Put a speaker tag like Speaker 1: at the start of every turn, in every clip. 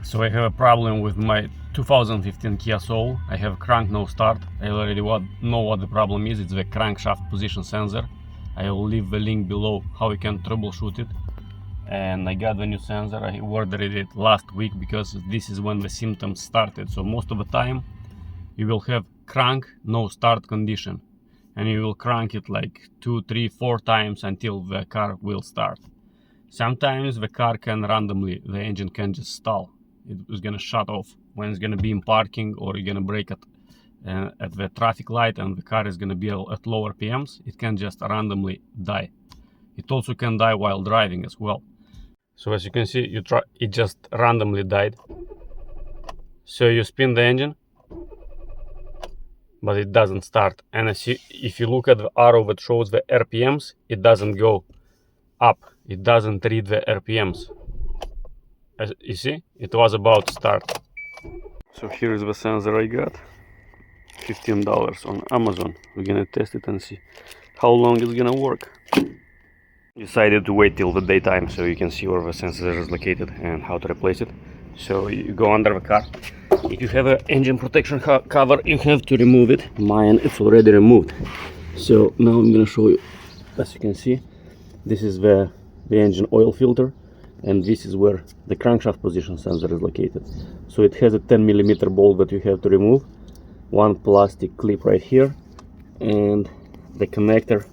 Speaker 1: So I have a problem with my 2015 Kia Soul. I have crank no start. I already know what the problem is. It's the crankshaft position sensor. I will leave the link below how you can troubleshoot it. And I got the new sensor. I ordered it last week because this is when the symptoms started. So most of the time you will have crank no start condition, and you will crank it like 2, 3, 4 times until the car will start. Sometimes the car can randomly, the engine can just stall. It is gonna shut off when it's gonna be in parking, or you're gonna brake at the traffic light and the car is gonna be at low RPMs. It can just randomly die. It also can die while driving as well. So as you can see, it just randomly died. So you spin the engine, but it doesn't start. And if you look at the arrow that shows the RPMs, it doesn't go up. It doesn't read the RPMs. As you see, it was about to start. So here is the sensor I got. $15 on Amazon. We're gonna test it and see how long it's gonna work. Decided to wait till the daytime so you can see where the sensor is located and how to replace it. So you go under the car. If you have an engine protection cover, you have to remove it. Mine is already removed. So now I'm gonna show you. As you can see, this is the engine oil filter, and this is where the crankshaft position sensor is located. So it has a 10mm bolt that you have to remove, one plastic clip right here, and the connector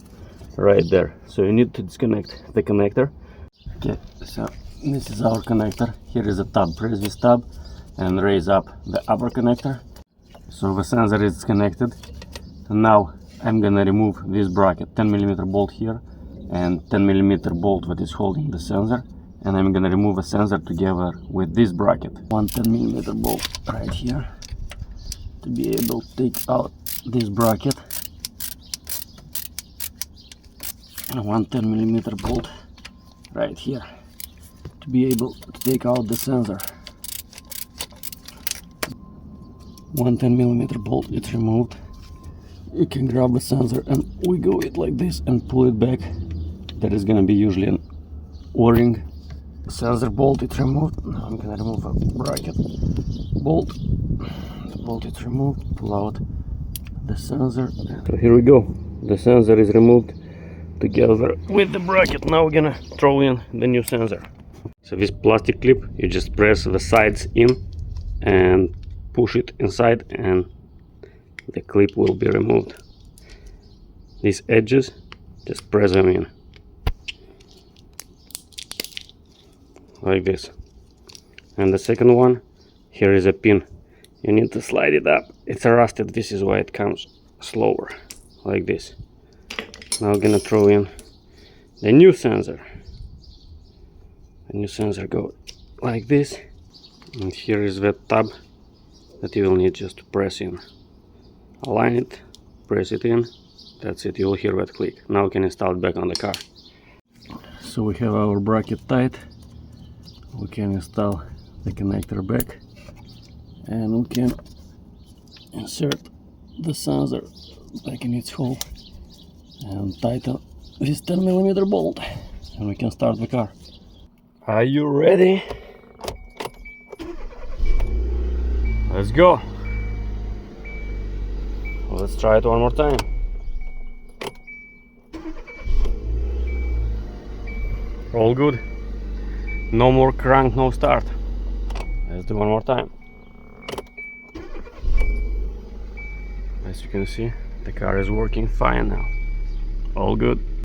Speaker 1: right there. So you need to disconnect the connector. Okay, so this is our connector. Here is a tab. Press this tab and raise up the upper connector. So the sensor is disconnected. And now I'm gonna remove this bracket, 10mm bolt here and 10mm bolt that is holding the sensor, and I'm gonna remove the sensor together with this bracket. One 10mm bolt right here to be able to take out this bracket, and one 10mm bolt right here to be able to take out the sensor. One 10mm bolt is removed. You can grab the sensor and wiggle it like this and pull it back. That is gonna be usually an O-ring. Sensor bolt is removed. Now I'm gonna remove a bracket bolt. The bolt is removed. Pull out the sensor. So here we go. The sensor is removed together with the bracket. Now we're gonna throw in the new sensor. So this plastic clip, you just press the sides in and push it inside, and the clip will be removed. These edges, just press them in like this. And the second one, here is a pin. You need to slide it up. It's rusted. This is why it comes slower, like this. Now I'm gonna throw in the new sensor. The new sensor goes like this, and here is the tab that you will need just to press in. Align it, press it in. That's it. You will hear that click. Now we can install it back on the car. So we have our bracket tight. We can install the connector back, and we can insert the sensor back in its hole and tighten this 10mm bolt, and we can start the car. Are you ready? Let's go. Let's try it one more time. All good. No more crank, no start. Let's do one more time. As you can see, the car is working fine now. All good.